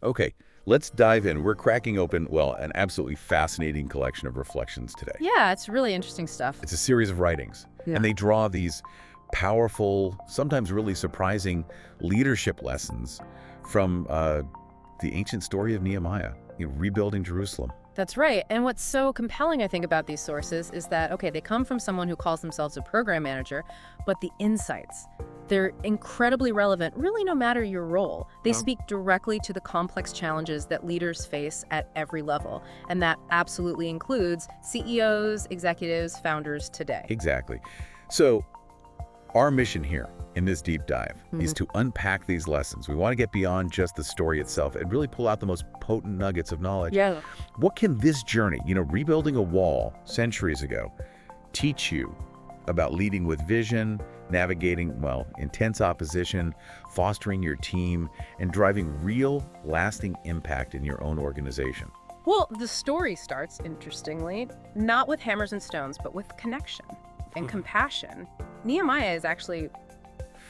Okay, let's dive in. We're cracking open, well, an absolutely fascinating collection of reflections today. Yeah, it's really interesting stuff. It's a series of writings, Yeah. and they draw these powerful, sometimes really surprising leadership lessons from the ancient story of Nehemiah, rebuilding Jerusalem. That's right. And what's so compelling, I think, about these sources is that, okay, they come from someone who calls themselves a program manager, but the insights, they're incredibly relevant, really no matter your role. They speak directly to the complex challenges that leaders face at every level. And that absolutely includes CEOs, executives, founders today. Exactly. So our mission here in this deep dive is to unpack these lessons. We want to get beyond just the story itself and really pull out the most potent nuggets of knowledge. Yeah. What can this journey, rebuilding a wall centuries ago, teach you about leading with vision, navigating, well, intense opposition, fostering your team, and driving real, lasting impact in your own organization? Well, the story starts, interestingly, not with hammers and stones, but with connection and compassion. Nehemiah is actually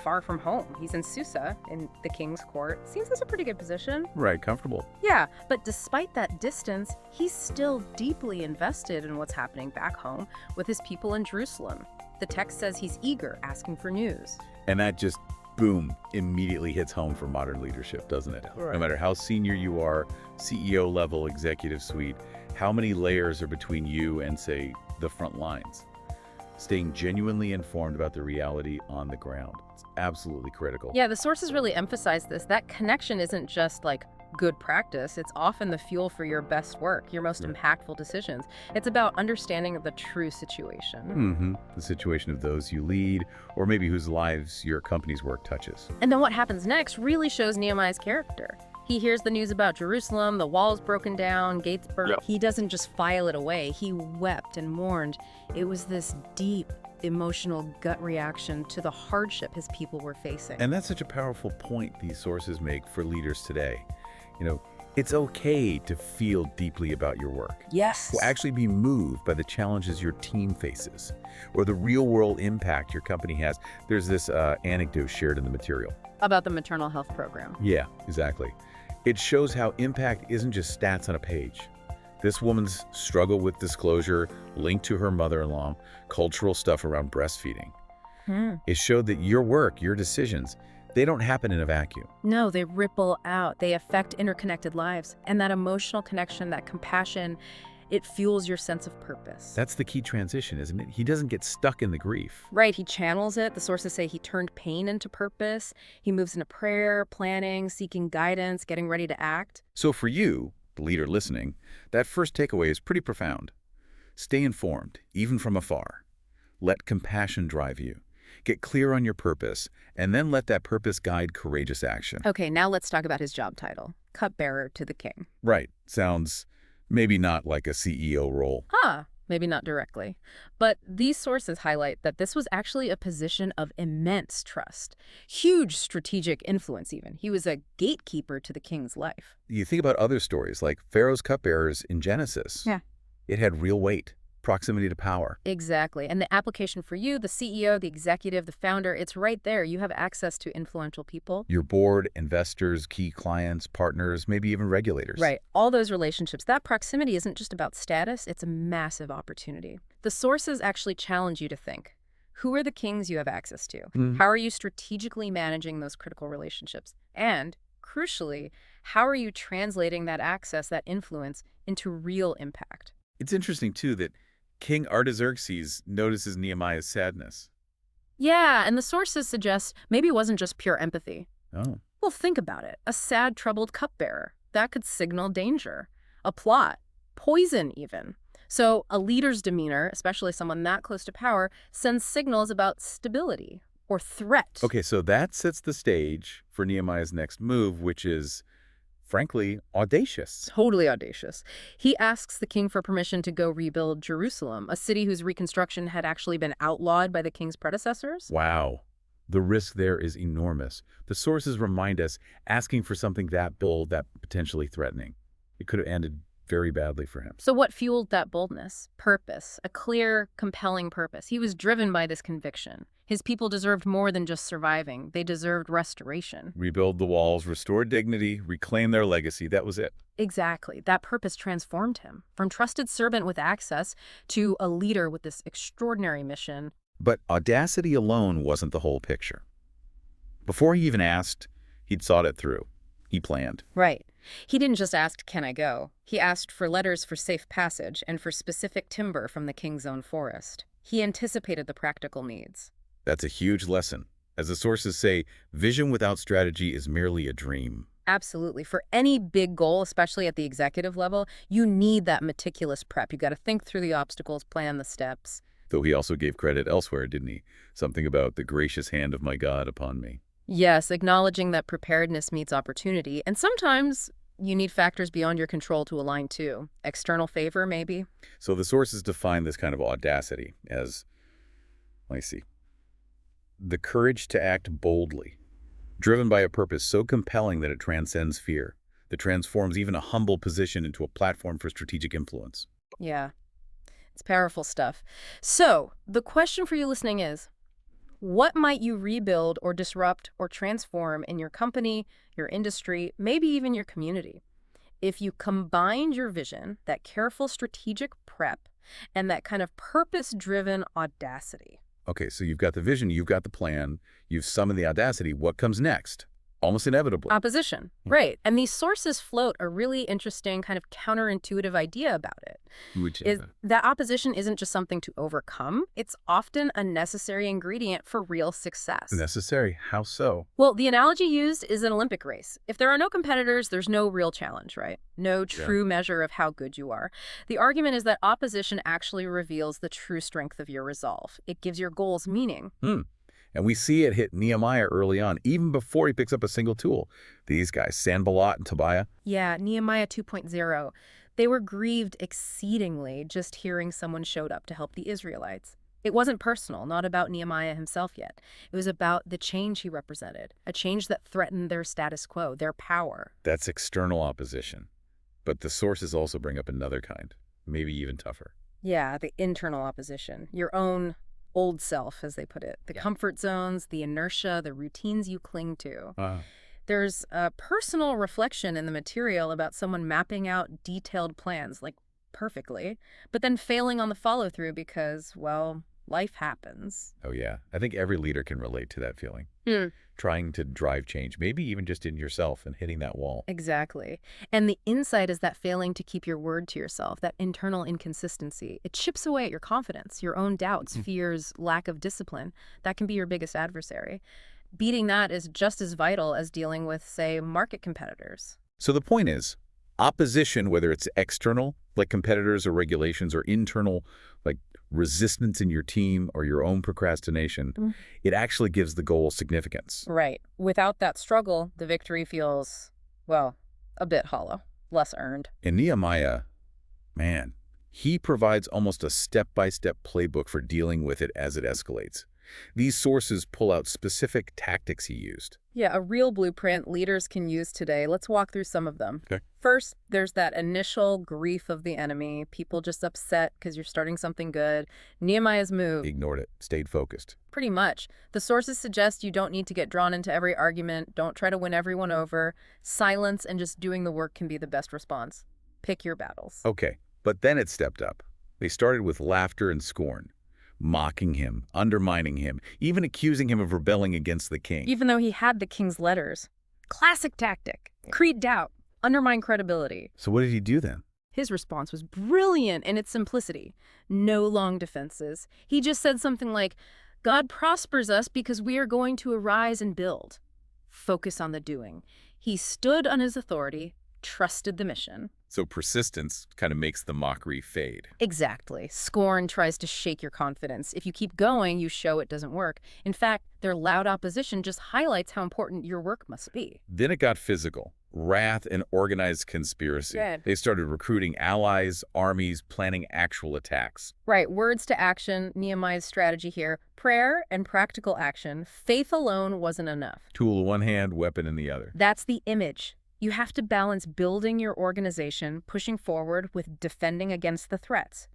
far from home. He's in Susa, in the king's court. Seems that's a pretty good position. Right, comfortable. Yeah, but despite that distance, he's still deeply invested in what's happening back home with his people in Jerusalem. The text says he's eager, asking for news. And that just, boom, immediately hits home for modern leadership, doesn't it? Right. No matter how senior you are, CEO level, executive suite, how many layers are between you and, say, the front lines? Staying genuinely informed about the reality on the ground. It's absolutely critical. Yeah, the sources really emphasize this. That connection isn't just like good practice. It's often the fuel for your best work, your most impactful decisions. It's about understanding of the true situation. The situation of those you lead, or maybe whose lives your company's work touches. And then what happens next really shows Nehemiah's character. He hears the news about Jerusalem, the walls broken down, gates burnt. Yep. He doesn't just file it away. He wept and mourned. It was this deep, emotional gut reaction to the hardship his people were facing. And that's such a powerful point these sources make for leaders today. It's okay to feel deeply about your work. Yes. To actually be moved by the challenges your team faces or the real-world impact your company has. There's this anecdote shared in the material. About the maternal health program. Yeah, exactly. It shows how impact isn't just stats on a page. This woman's struggle with disclosure linked to her mother-in-law, cultural stuff around breastfeeding. It showed that your work, your decisions, they don't happen in a vacuum. No, they ripple out. They affect interconnected lives. And that emotional connection, that compassion, it fuels your sense of purpose. That's the key transition, isn't it? He doesn't get stuck in the grief. Right, he channels it. The sources say he turned pain into purpose. He moves into prayer, planning, seeking guidance, getting ready to act. So for you, the leader listening, that first takeaway is pretty profound. Stay informed, even from afar. Let compassion drive you. Get clear on your purpose, and then let that purpose guide courageous action. Okay, now let's talk about his job title. Cupbearer to the king. Right. Sounds maybe not like a CEO role. Maybe not directly. But these sources highlight that this was actually a position of immense trust. Huge strategic influence even. He was a gatekeeper to the king's life. You think about other stories like Pharaoh's cupbearers in Genesis. Yeah. It had real weight, proximity to power. Exactly. And the application for you, the CEO, the executive, the founder, it's right there. You have access to influential people. Your board, investors, key clients, partners, maybe even regulators. Right. All those relationships. That proximity isn't just about status. It's a massive opportunity. The sources actually challenge you to think. Who are the kings you have access to? How are you strategically managing those critical relationships? And, crucially, how are you translating that access, that influence, into real impact? It's interesting, too, that King Artaxerxes notices Nehemiah's sadness. Yeah, and the sources suggest maybe it wasn't just pure empathy. Oh. Well, think about it. A sad, troubled cupbearer. That could signal danger. A plot. Poison, even. So a leader's demeanor, especially someone that close to power, sends signals about stability or threat. Okay, so that sets the stage for Nehemiah's next move, which is, frankly, audacious. Totally audacious. He asks the king for permission to go rebuild Jerusalem, a city whose reconstruction had actually been outlawed by the king's predecessors. Wow. The risk there is enormous. The sources remind us asking for something that bold, that potentially threatening. It could have ended very badly for him. So what fueled that boldness? Purpose. A clear, compelling purpose. He was driven by this conviction. His people deserved more than just surviving. They deserved restoration. Rebuild the walls, restore dignity, reclaim their legacy. That was it. Exactly. That purpose transformed him from trusted servant with access to a leader with this extraordinary mission. But audacity alone wasn't the whole picture. Before he even asked, he'd thought it through. He planned. Right. He didn't just ask, "Can I go?" He asked for letters for safe passage and for specific timber from the king's own forest. He anticipated the practical needs. That's a huge lesson. As the sources say, vision without strategy is merely a dream. Absolutely. For any big goal, especially at the executive level, you need that meticulous prep. You got to think through the obstacles, plan the steps. Though he also gave credit elsewhere, didn't he? Something about the gracious hand of my God upon me. Yes, acknowledging that preparedness meets opportunity. And sometimes you need factors beyond your control to align too. External favor, maybe. So the sources define this kind of audacity as, let me see, the courage to act boldly, driven by a purpose so compelling that it transcends fear, that transforms even a humble position into a platform for strategic influence. Yeah, it's powerful stuff. So the question for you listening is, what might you rebuild or disrupt or transform in your company, your industry, maybe even your community? If you combined your vision, that careful strategic prep, and that kind of purpose-driven audacity. Okay, so you've got the vision, you've got the plan, you've summoned the audacity. What comes next? Almost inevitably. Opposition, right. And these sources float a really interesting kind of counterintuitive idea about it. Which Is that opposition isn't just something to overcome, it's often a necessary ingredient for real success. necessary. How so? Well, the analogy used is an Olympic race. If there are no competitors, there's no real challenge, right? No true measure of how good you are. The argument is that opposition actually reveals the true strength of your resolve. It gives your goals meaning. And we see it hit Nehemiah early on, even before he picks up a single tool. These guys, Sanballat and Tobiah. Yeah, Nehemiah 2.0. They were grieved exceedingly just hearing someone showed up to help the Israelites. It wasn't personal, not about Nehemiah himself yet. It was about the change he represented, a change that threatened their status quo, their power. That's external opposition. But the sources also bring up another kind, maybe even tougher. Yeah, the internal opposition, your own old self, as they put it, the comfort zones, the inertia, the routines you cling to. There's a personal reflection in the material about someone mapping out detailed plans, like perfectly, but then failing on the follow-through because, well, life happens. Oh, yeah. I think every leader can relate to that feeling. Trying to drive change, maybe even just in yourself and hitting that wall. Exactly. And the insight is that failing to keep your word to yourself, that internal inconsistency, it chips away at your confidence, your own doubts, fears, lack of discipline. That can be your biggest adversary. Beating that is just as vital as dealing with, say, market competitors. So the point is, opposition, whether it's external, like competitors or regulations, or internal, like resistance in your team or your own procrastination, it actually gives the goal significance. Right. Without that struggle, the victory feels, well, a bit hollow, less earned. And Nehemiah, man, he provides almost a step-by-step playbook for dealing with it as it escalates. These sources pull out specific tactics he used. Yeah, a real blueprint leaders can use today. Let's walk through some of them. Okay. First, there's that initial grief of the enemy, people just upset because you're starting something good. Nehemiah's move. Ignored it, stayed focused. Pretty much. The sources suggest you don't need to get drawn into every argument. Don't try to win everyone over. Silence and just doing the work can be the best response. Pick your battles. Okay, but then it stepped up. They started with laughter and scorn, mocking him, undermining him, even accusing him of rebelling against the king. Even though he had the king's letters. Classic tactic. Create doubt. Undermine credibility. So what did he do then? His response was brilliant in its simplicity. No long defenses. He just said something like, God prospers us because we are going to arise and build. Focus on the doing. He stood on his authority, trusted the mission. So persistence kind of makes the mockery fade. Exactly. Scorn tries to shake your confidence. If you keep going, you show it doesn't work. In fact, their loud opposition just highlights how important your work must be. Then it got physical. Wrath and organized conspiracy. Good. They started recruiting allies, armies, planning actual attacks. Right. Words to action, Nehemiah's strategy here. Prayer and practical action. Faith alone wasn't enough. Tool in one hand, weapon in the other. That's the image. You have to balance building your organization, pushing forward with defending against the threats.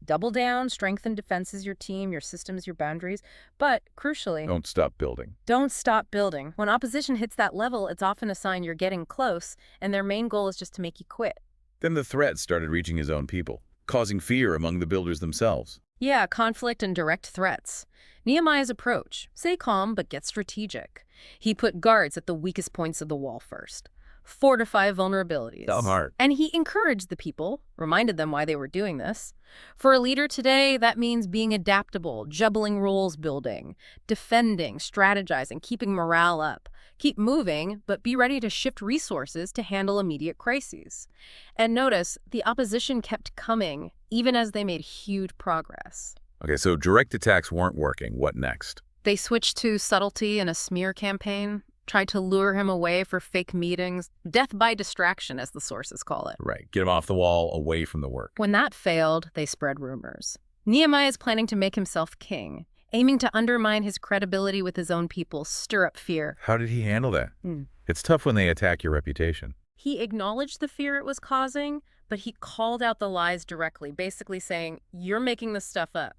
Double down, strengthen defenses, your team, your systems, your boundaries. But crucially, Don't stop building. don't stop building. When opposition hits that level, it's often a sign you're getting close, and their main goal is just to make you quit. Then the threat started reaching his own people, causing fear among the builders themselves. Yeah, conflict and direct threats. Nehemiah's approach: stay calm, but get strategic. He put guards at the weakest points of the wall first. Fortify vulnerabilities. So hard. And he encouraged the people, reminded them why they were doing this. For a leader today, that means being adaptable, juggling roles building, defending, strategizing, keeping morale up. Keep moving, but be ready to shift resources to handle immediate crises. And notice, the opposition kept coming, even as they made huge progress. Okay, so direct attacks weren't working. What next? They switched to subtlety and a smear campaign, tried to lure him away for fake meetings, death by distraction, as the sources call it. Right, get him off the wall, away from the work. When that failed, they spread rumors. Nehemiah is planning to make himself king, aiming to undermine his credibility with his own people, stir up fear. How did he handle that? Hmm. It's tough when they attack your reputation. He acknowledged the fear it was causing, but he called out the lies directly, basically saying, "You're making this stuff up."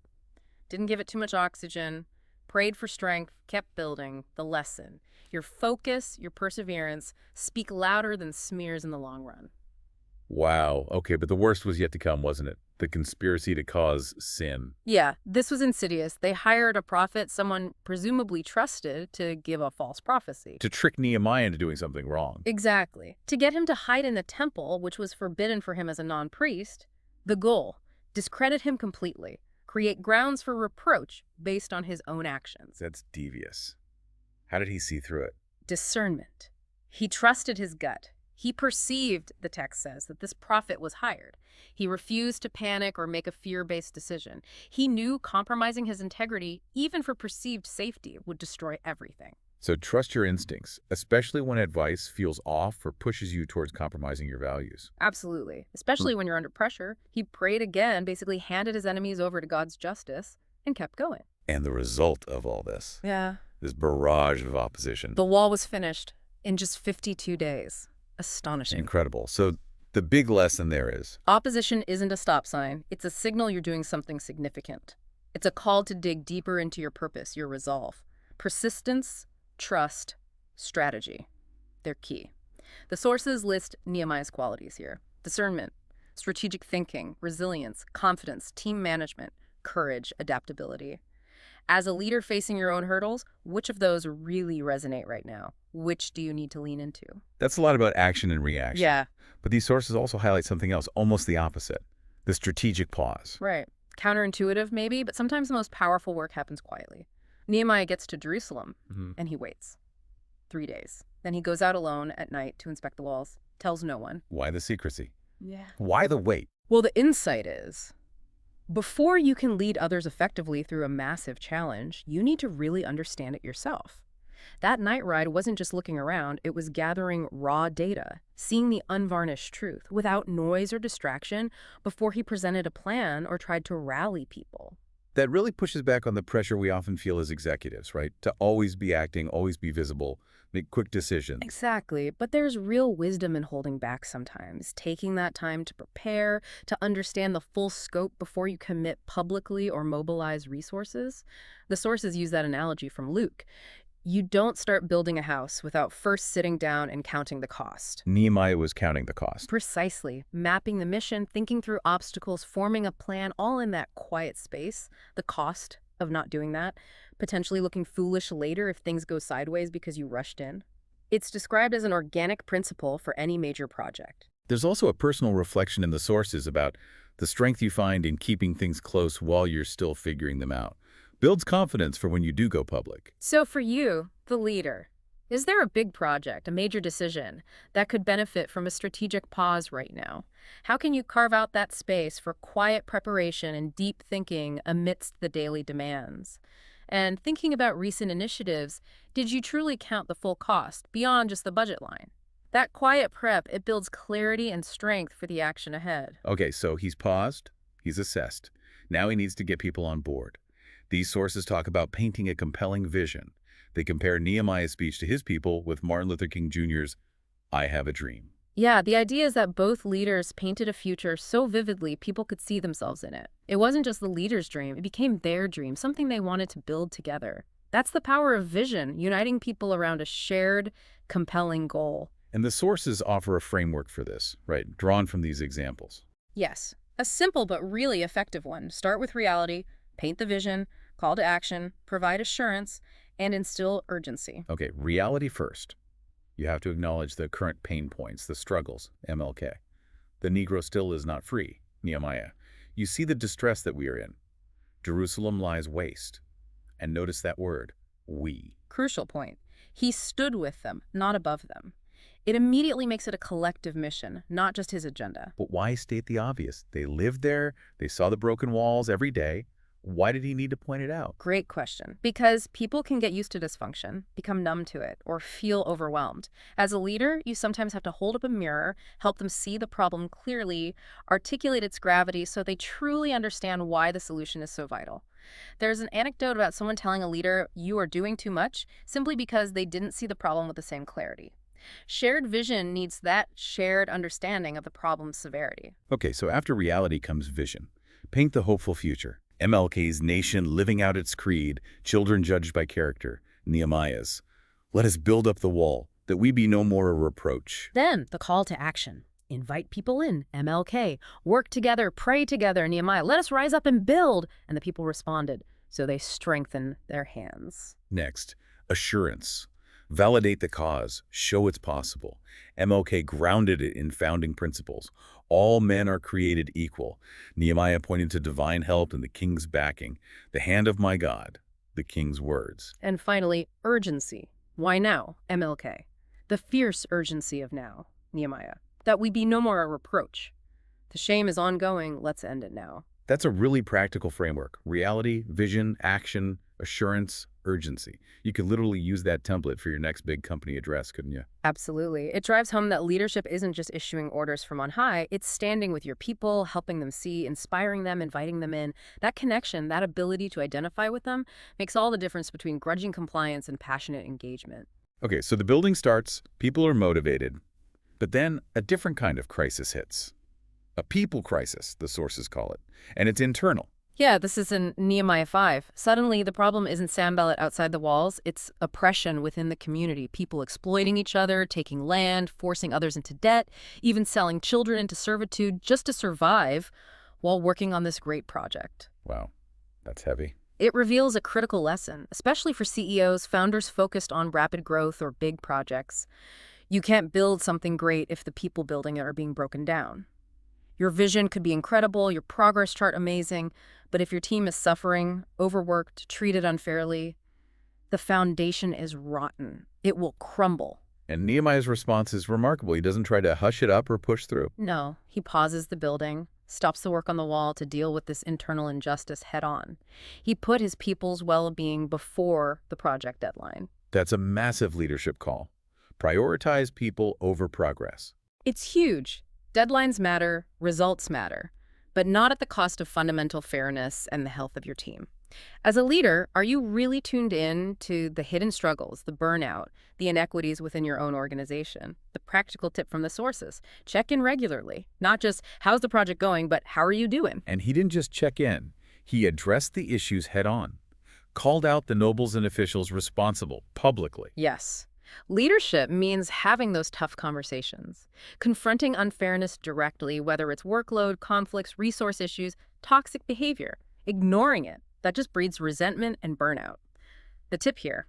Didn't give it too much oxygen, prayed for strength, kept building. The lesson: your focus, your perseverance, speak louder than smears in the long run. Wow, okay, but the worst was yet to come, wasn't it? The conspiracy to cause sin. Yeah, this was insidious. They hired a prophet, someone presumably trusted, to give a false prophecy. To trick Nehemiah into doing something wrong. Exactly. To get him to hide in the temple, which was forbidden for him as a non-priest. The goal: discredit him completely. Create grounds for reproach based on his own actions. That's devious. How did he see through it? Discernment. He trusted his gut. He perceived, the text says, that this prophet was hired. He refused to panic or make a fear-based decision. He knew compromising his integrity, even for perceived safety, would destroy everything. So trust your instincts, especially when advice feels off or pushes you towards compromising your values. Absolutely. Especially when you're under pressure. He prayed again, basically handed his enemies over to God's justice, and kept going. And the result of all this, Yeah. this barrage of opposition. The wall was finished in just 52 days. Astonishing. Incredible. So the big lesson there is, Opposition isn't a stop sign. It's a signal you're doing something significant. It's a call to dig deeper into your purpose, your resolve. Persistence, trust, strategy. They're key. The sources list Nehemiah's qualities here: discernment, strategic thinking, resilience, confidence, team management, courage, adaptability. As a leader facing your own hurdles, which of those really resonate right now? Which do you need to lean into? that's a lot about action and reaction. Yeah, But these sources also highlight something else, almost the opposite. The strategic pause. right. Counterintuitive, maybe, but sometimes the most powerful work happens quietly. Nehemiah gets to Jerusalem, and he waits. 3 days. Then he goes out alone at night to inspect the walls, tells no one. Why the secrecy? Yeah. Why the wait? Well, the insight is, before you can lead others effectively through a massive challenge, you need to really understand it yourself. That night ride wasn't just looking around, it was gathering raw data, seeing the unvarnished truth, without noise or distraction, before he presented a plan or tried to rally people. That really pushes back on the pressure we often feel as executives, right? To always be acting, always be visible, make quick decisions. Exactly, but there's real wisdom in holding back sometimes, taking that time to prepare, to understand the full scope before you commit publicly or mobilize resources. The sources use that analogy from Luke. You don't start building a house without first sitting down and counting the cost. Nehemiah was counting the cost. Precisely. Mapping the mission, thinking through obstacles, forming a plan, all in that quiet space. The cost of not doing that, potentially looking foolish later if things go sideways because you rushed in. It's described as an organic principle for any major project. There's also a personal reflection in the sources about the strength you find in keeping things close while you're still figuring them out. Builds confidence for when you do go public. So for you, the leader, is there a big project, a major decision, that could benefit from a strategic pause right now? How can you carve out that space for quiet preparation and deep thinking amidst the daily demands? And thinking about recent initiatives, did you truly count the full cost beyond just the budget line? That quiet prep, it builds clarity and strength for the action ahead. Okay, so he's paused, he's assessed. Now he needs to get people on board. These sources talk about painting a compelling vision. They compare Nehemiah's speech to his people with Martin Luther King Jr.'s "I Have a Dream." Yeah, the idea is that both leaders painted a future so vividly people could see themselves in it. It wasn't just the leader's dream, it became their dream, something they wanted to build together. That's the power of vision, uniting people around a shared, compelling goal. And the sources offer a framework for this, right, drawn from these examples. Yes, a simple but really effective one. Start with reality, paint the vision, call to action, provide assurance, and instill urgency. Okay, reality first. You have to acknowledge the current pain points, the struggles, MLK. The Negro still is not free, Nehemiah. You see the distress that we are in. Jerusalem lies waste. And notice that word, we. Crucial point. He stood with them, not above them. It immediately makes it a collective mission, not just his agenda. But why state the obvious? They lived there, they saw the broken walls every day. Why did he need to point it out? Great question. Because people can get used to dysfunction, become numb to it, or feel overwhelmed. As a leader, you sometimes have to hold up a mirror, help them see the problem clearly, articulate its gravity so they truly understand why the solution is so vital. There's an anecdote about someone telling a leader, "You are doing too much," simply because they didn't see the problem with the same clarity. Shared vision needs that shared understanding of the problem's severity. Okay, so after reality comes vision. Paint the hopeful future. MLK's nation living out its creed, children judged by character. Nehemiah's. Let us build up the wall, that we be no more a reproach. Then the call to action. Invite people in, MLK. Work together, pray together, Nehemiah. Let us rise up and build. And the people responded, so they strengthened their hands. Next, assurance. Validate the cause, show it's possible. MLK grounded it in founding principles. All men are created equal. Nehemiah pointed to divine help and the king's backing. The hand of my God, the king's words. And finally, urgency. Why now, MLK? The fierce urgency of now, Nehemiah. That we be no more a reproach. The shame is ongoing, let's end it now. That's a really practical framework. Reality, vision, action, assurance, urgency. You could literally use that template for your next big company address, couldn't you? Absolutely. It drives home that leadership isn't just issuing orders from on high, it's standing with your people, helping them see, inspiring them, inviting them in. That connection, that ability to identify with them, makes all the difference between grudging compliance and passionate engagement. Okay, so the building starts, people are motivated, but then a different kind of crisis hits. A people crisis, the sources call it, and it's internal. Yeah, this is in Nehemiah 5. Suddenly, the problem isn't Sanballat outside the walls, it's oppression within the community. People exploiting each other, taking land, forcing others into debt, even selling children into servitude just to survive while working on this great project. Wow, that's heavy. It reveals a critical lesson, especially for CEOs, founders focused on rapid growth or big projects. You can't build something great if the people building it are being broken down. Your vision could be incredible, your progress chart amazing, but if your team is suffering, overworked, treated unfairly, the foundation is rotten. It will crumble. And Nehemiah's response is remarkable. He doesn't try to hush it up or push through. No, he pauses the building, stops the work on the wall to deal with this internal injustice head on. He put his people's well-being before the project deadline. That's a massive leadership call. Prioritize people over progress. It's huge. Deadlines matter, results matter, but not at the cost of fundamental fairness and the health of your team. As a leader, are you really tuned in to the hidden struggles, the burnout, the inequities within your own organization? The practical tip from the sources: check in regularly. Not just, how's the project going, but how are you doing? And he didn't just check in. He addressed the issues head on, called out the nobles and officials responsible publicly. Yes. Leadership means having those tough conversations, confronting unfairness directly, whether it's workload, conflicts, resource issues, toxic behavior. Ignoring it, that just breeds resentment and burnout. The tip here: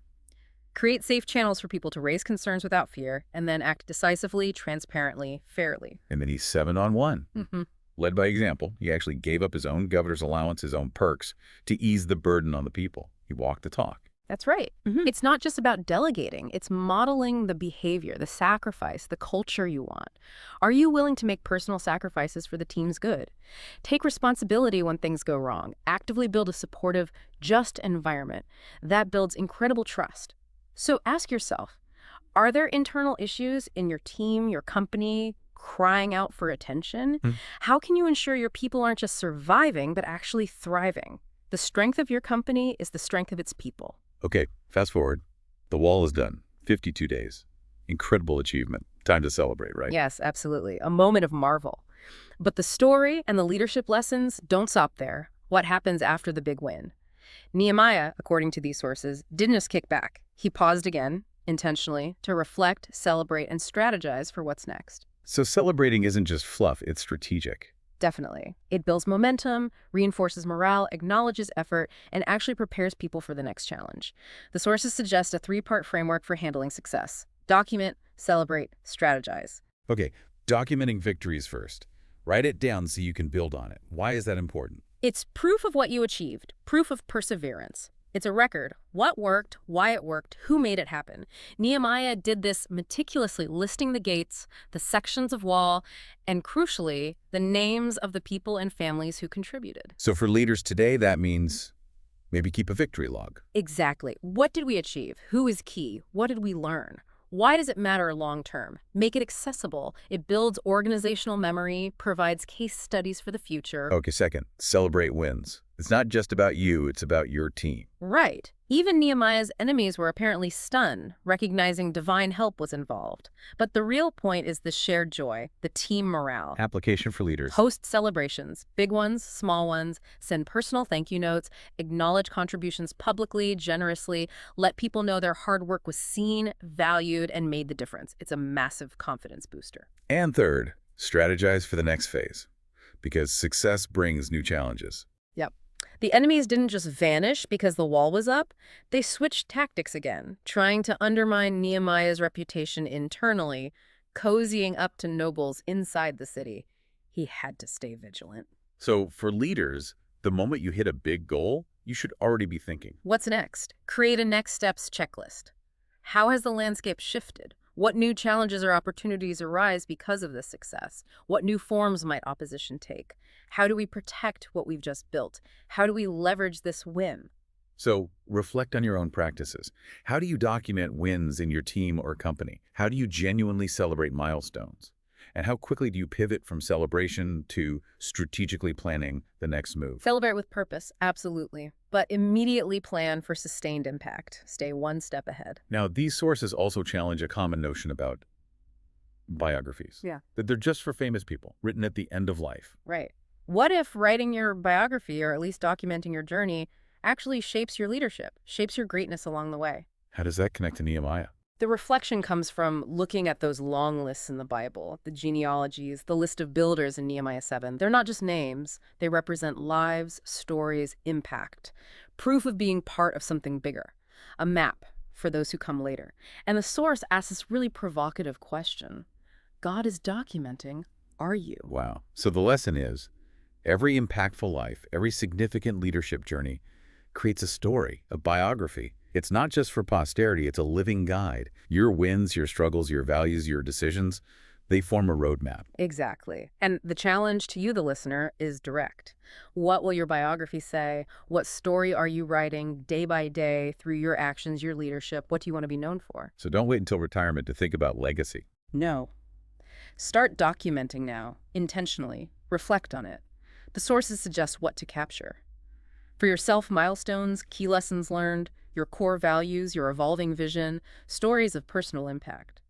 create safe channels for people to raise concerns without fear, and then act decisively, transparently, fairly. And then he's 7-on-1. Led by example, he actually gave up his own governor's allowance, his own perks, to ease the burden on the people. He walked the talk. That's right. It's not just about delegating. It's modeling the behavior, the sacrifice, the culture you want. Are you willing to make personal sacrifices for the team's good? Take responsibility when things go wrong. Actively build a supportive, just environment. That builds incredible trust. So ask yourself, are there internal issues in your team, your company, crying out for attention? How can you ensure your people aren't just surviving, but actually thriving? The strength of your company is the strength of its people. Okay, fast forward. The wall is done. 52 days. Incredible achievement. Time to celebrate, right? Yes, absolutely. A moment of marvel. But the story and the leadership lessons don't stop there. What happens after the big win? Nehemiah, according to these sources, didn't just kick back. He paused again, intentionally, to reflect, celebrate, and strategize for what's next. So celebrating isn't just fluff, it's strategic. Definitely. It builds momentum, reinforces morale, acknowledges effort, and actually prepares people for the next challenge. The sources suggest a three-part framework for handling success. Document, celebrate, strategize. Okay, documenting victories first. Write it down so you can build on it. Why is that important? It's proof of what you achieved, proof of perseverance. It's a record. What worked, why it worked, who made it happen. Nehemiah did this meticulously, listing the gates, the sections of wall, and crucially, the names of the people and families who contributed. So for leaders today, that means maybe keep a victory log. Exactly. What did we achieve? Who is key? What did we learn? Why does it matter long term? Make it accessible. It builds organizational memory, provides case studies for the future. Okay, second, celebrate wins. It's not just about you, it's about your team. Right. Even Nehemiah's enemies were apparently stunned, recognizing divine help was involved. But the real point is the shared joy, the team morale. Application for leaders. Host celebrations, big ones, small ones, send personal thank you notes, acknowledge contributions publicly, generously, let people know their hard work was seen, valued, and made the difference. It's a massive confidence booster. And third, strategize for the next phase, because success brings new challenges. Yep. The enemies didn't just vanish because the wall was up. They switched tactics again, trying to undermine Nehemiah's reputation internally, cozying up to nobles inside the city. He had to stay vigilant. So for leaders, the moment you hit a big goal, you should already be thinking, What's next? Create a next steps checklist. How has the landscape shifted? What new challenges or opportunities arise because of this success? What new forms might opposition take? How do we protect what we've just built? How do we leverage this win? So reflect on your own practices. How do you document wins in your team or company? How do you genuinely celebrate milestones? And how quickly do you pivot from celebration to strategically planning the next move? Celebrate with purpose, absolutely. But immediately plan for sustained impact. Stay one step ahead. Now, these sources also challenge a common notion about biographies. Yeah. That they're just for famous people, written at the end of life. Right. What if writing your biography, or at least documenting your journey, actually shapes your leadership, shapes your greatness along the way? How does that connect to Nehemiah? The reflection comes from looking at those long lists in the Bible, the genealogies, the list of builders in Nehemiah 7. They're not just names. They represent lives, stories, impact, proof of being part of something bigger, a map for those who come later. And the source asks this really provocative question. God is documenting, are you? Wow. So the lesson is, every impactful life, every significant leadership journey creates a story, a biography. It's not just for posterity, it's a living guide. Your wins, your struggles, your values, your decisions, they form a roadmap. Exactly. And the challenge to you, the listener, is direct. What will your biography say? What story are you writing day by day through your actions, your leadership? What do you want to be known for? So don't wait until retirement to think about legacy. No. Start documenting now, intentionally. Reflect on it. The sources suggest what to capture. For yourself, milestones, key lessons learned, your core values, your evolving vision, stories of personal impact.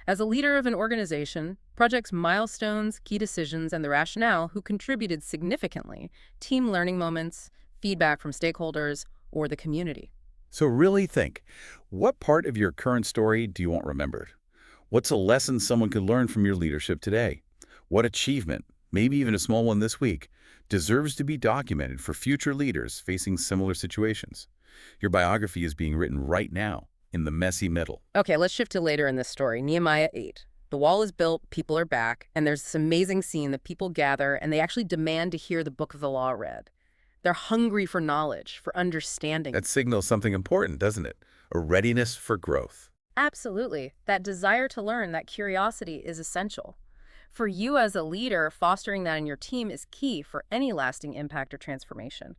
As a leader of an organization, projects milestones, key decisions, and the rationale who contributed significantly, team learning moments, feedback from stakeholders, or the community. So really think, what part of your current story do you want remembered? What's a lesson someone could learn from your leadership today? What achievement, maybe even a small one this week, deserves to be documented for future leaders facing similar situations? Your biography is being written right now, in the messy middle. Okay, let's shift to later in this story, Nehemiah 8. The wall is built, people are back, and there's this amazing scene that people gather and they actually demand to hear the book of the law read. They're hungry for knowledge, for understanding. That signals something important, doesn't it? A readiness for growth. Absolutely. That desire to learn, that curiosity is essential. For you as a leader, fostering that in your team is key for any lasting impact or transformation.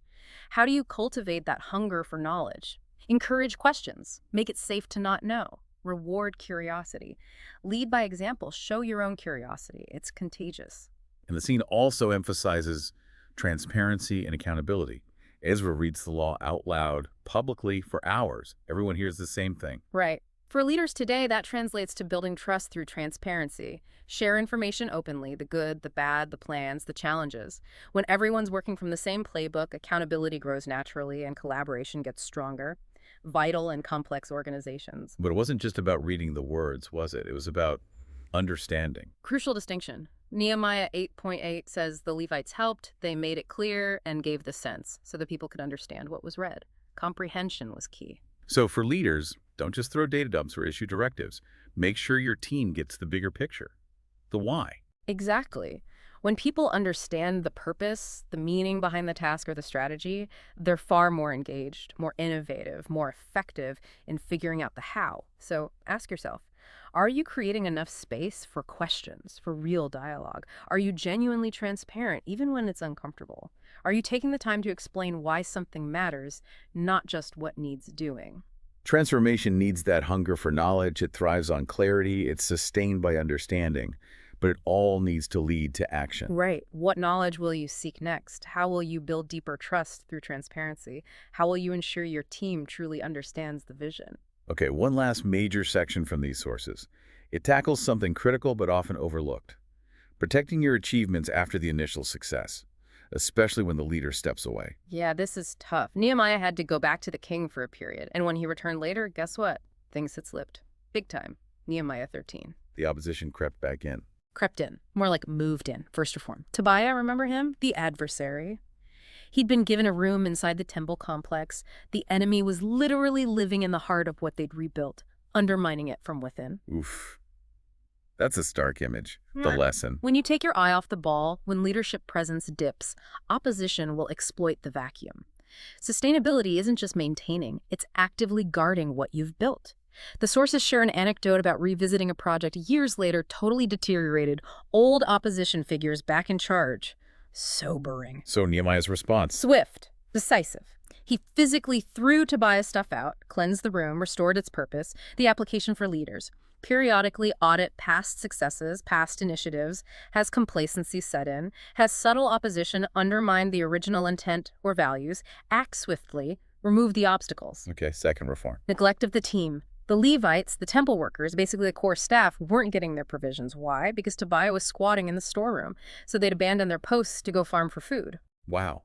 How do you cultivate that hunger for knowledge? Encourage questions. Make it safe to not know. Reward curiosity. Lead by example. Show your own curiosity. It's contagious. And the scene also emphasizes transparency and accountability. Ezra reads the law out loud, publicly, for hours. Everyone hears the same thing. Right. For leaders today, that translates to building trust through transparency. Share information openly, the good, the bad, the plans, the challenges. When everyone's working from the same playbook, accountability grows naturally and collaboration gets stronger. Vital and complex organizations. But it wasn't just about reading the words, was it? It was about understanding. Crucial distinction. Nehemiah 8.8 says the Levites helped, they made it clear, and gave the sense so the people could understand what was read. Comprehension was key. So for leaders, don't just throw data dumps or issue directives. Make sure your team gets the bigger picture, the why. Exactly. When people understand the purpose, the meaning behind the task or the strategy, they're far more engaged, more innovative, more effective in figuring out the how. So ask yourself, are you creating enough space for questions, for real dialogue? Are you genuinely transparent, even when it's uncomfortable? Are you taking the time to explain why something matters, not just what needs doing? Transformation needs that hunger for knowledge. It thrives on clarity. It's sustained by understanding. But it all needs to lead to action. Right. What knowledge will you seek next? How will you build deeper trust through transparency? How will you ensure your team truly understands the vision? Okay, one last major section from these sources. It tackles something critical but often overlooked. Protecting your achievements after the initial success, especially when the leader steps away. Yeah, this is tough. Nehemiah had to go back to the king for a period, and when he returned later, guess what? Things had slipped. Big time. Nehemiah 13. The opposition crept back in. Crept in. More like moved in. First reform. Tobiah, remember him? The adversary. He'd been given a room inside the temple complex. The enemy was literally living in the heart of what they'd rebuilt, undermining it from within. Oof. That's a stark image. The lesson. When you take your eye off the ball, when leadership presence dips, opposition will exploit the vacuum. Sustainability isn't just maintaining, it's actively guarding what you've built. The sources share an anecdote about revisiting a project years later, totally deteriorated, old opposition figures back in charge. Sobering. So Nehemiah's response. Swift. Decisive. He physically threw Tobiah's stuff out, cleansed the room, restored its purpose, the application for leaders. Periodically audit past successes, past initiatives. Has complacency set in? Has subtle opposition undermined the original intent or values? Act swiftly. Remove the obstacles. Okay, second reform. Neglect of the team. The Levites, the temple workers, basically the core staff, weren't getting their provisions. Why? Because Tobiah was squatting in the storeroom, so they'd abandon their posts to go farm for food. Wow.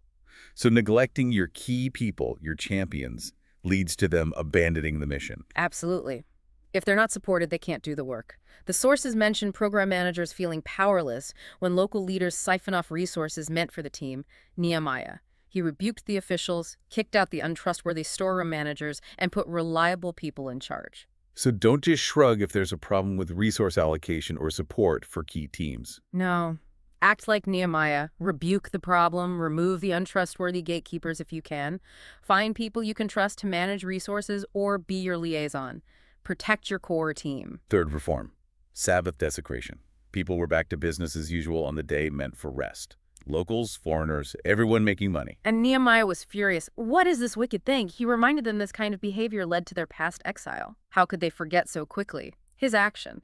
So neglecting your key people, your champions, leads to them abandoning the mission. Absolutely. If they're not supported, they can't do the work. The sources mention program managers feeling powerless when local leaders siphon off resources meant for the team. Nehemiah. He rebuked the officials, kicked out the untrustworthy storeroom managers, and put reliable people in charge. So don't just shrug if there's a problem with resource allocation or support for key teams. No. Act like Nehemiah. Rebuke the problem. Remove the untrustworthy gatekeepers if you can. Find people you can trust to manage resources or be your liaison. Protect your core team. Third reform. Sabbath desecration. People were back to business as usual on the day meant for rest. Locals, foreigners, everyone making money. And Nehemiah was furious. What is this wicked thing? He reminded them this kind of behavior led to their past exile. How could they forget so quickly? His action.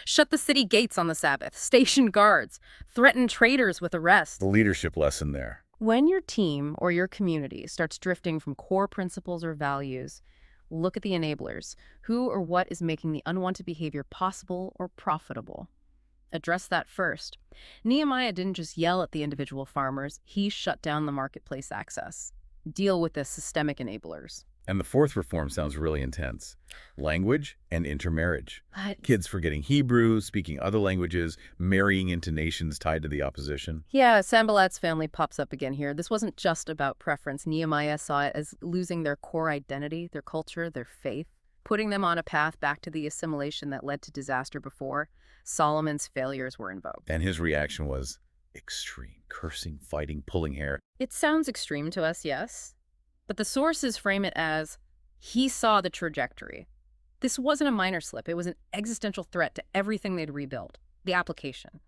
Shut the city gates on the Sabbath. Station guards. Threaten traders with arrest. The leadership lesson there. When your team or your community starts drifting from core principles or values, look at the enablers. Who or what is making the unwanted behavior possible or profitable? Address that first. Nehemiah didn't just yell at the individual farmers, he shut down the marketplace access. Deal with the systemic enablers. And the fourth reform sounds really intense. Language and intermarriage. But Kids forgetting Hebrew, speaking other languages, marrying into nations tied to the opposition. yeah, Sanballat's family pops up again here. This wasn't just about preference. Nehemiah saw it as losing their core identity, their culture, their faith, putting them on a path back to the assimilation that led to disaster before. Solomon's failures were invoked. And his reaction was extreme. Cursing, fighting, pulling hair. It sounds extreme to us, yes. But the sources frame it as, he saw the trajectory. This wasn't a minor slip. It was an existential threat to everything they'd rebuilt. The application.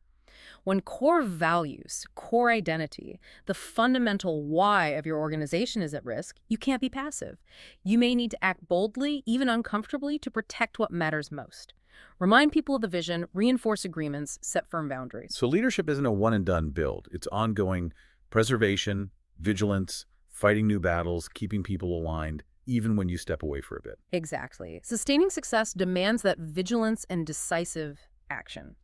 When core values, core identity, the fundamental why of your organization is at risk, you can't be passive. You may need to act boldly, even uncomfortably, to protect what matters most. Remind people of the vision, reinforce agreements, set firm boundaries. So leadership isn't a one-and-done build. It's ongoing preservation, vigilance, fighting new battles, keeping people aligned, even when you step away for a bit. Exactly. Sustaining success demands that vigilance and decisive action.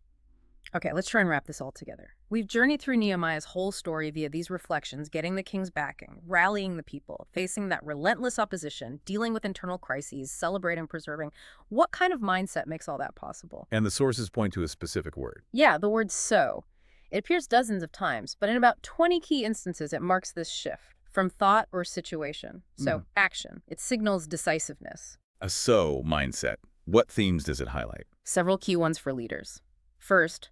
Okay, let's try and wrap this all together. We've journeyed through Nehemiah's whole story via these reflections, getting the king's backing, rallying the people, facing that relentless opposition, dealing with internal crises, celebrating, preserving. What kind of mindset makes all that possible? And the sources point to a specific word. Yeah, the word so. It appears dozens of times, but in about 20 key instances, it marks this shift from thought or situation. So, action. It signals decisiveness. A so mindset. What themes does it highlight? Several key ones for leaders. First,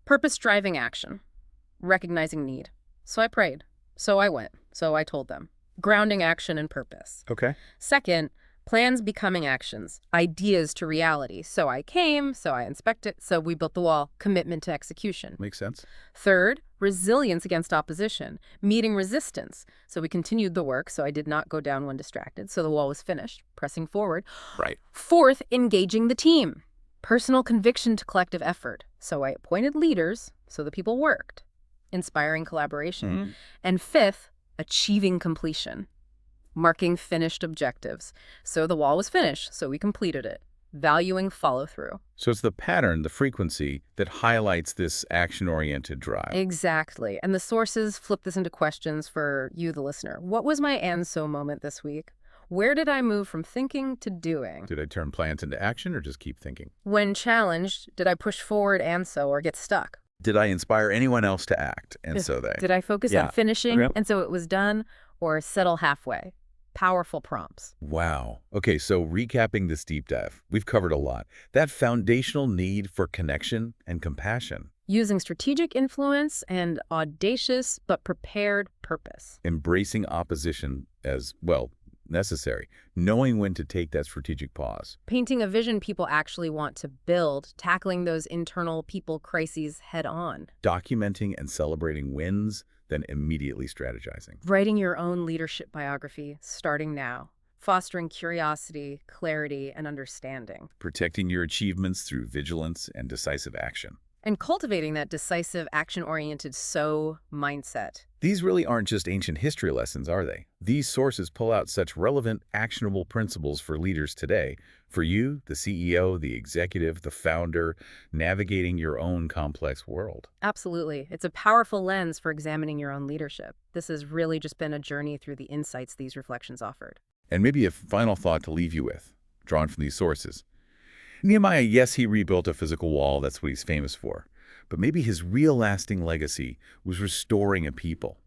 purpose-driving action, recognizing need. So I prayed. So I went. So I told them. Grounding action and purpose. Okay. Second, plans becoming actions, ideas to reality. So I came, so I inspected, so we built the wall, commitment to execution. Makes sense. Third, resilience against opposition, meeting resistance. So we continued the work, so I did not go down when distracted, so the wall was finished, pressing forward. Right. Fourth, engaging the team. Personal conviction to collective effort. So I appointed leaders, so the people worked. Inspiring collaboration. And fifth, achieving completion. Marking finished objectives. So the wall was finished, so we completed it. Valuing follow-through. So it's the pattern, the frequency, that highlights this action-oriented drive. Exactly. And the sources flip this into questions for you, the listener. What was my and so moment this week? Where did I move from thinking to doing? Did I turn plans into action or just keep thinking? When challenged, did I push forward and so or get stuck? Did I inspire anyone else to act? And so they. Did I focus on finishing Yep. and so it was done, or settle halfway? Powerful prompts. Wow. Okay, so recapping this deep dive, we've covered a lot. That foundational need for connection and compassion. Using strategic influence and audacious but prepared purpose. Embracing opposition as, well, necessary. Knowing when to take that strategic pause. Painting a vision people actually want to build, tackling those internal people crises head on. Documenting and celebrating wins, then immediately strategizing. Writing your own leadership biography, starting now. Fostering curiosity, clarity, and understanding. Protecting your achievements through vigilance and decisive action. And cultivating that decisive, action-oriented so mindset. These really aren't just ancient history lessons, are they? These sources pull out such relevant, actionable principles for leaders today. For you, the CEO, the executive, the founder, navigating your own complex world. Absolutely. It's a powerful lens for examining your own leadership. This has really just been a journey through the insights these reflections offered. And maybe a final thought to leave you with, drawn from these sources. Nehemiah, yes, he rebuilt a physical wall. That's what he's famous for. But maybe his real lasting legacy was restoring a people,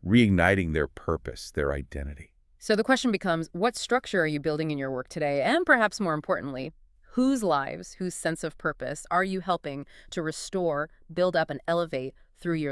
reigniting their purpose, their identity. So the question becomes, what structure are you building in your work today? And perhaps more importantly, whose lives, whose sense of purpose are you helping to restore, build up, and elevate through your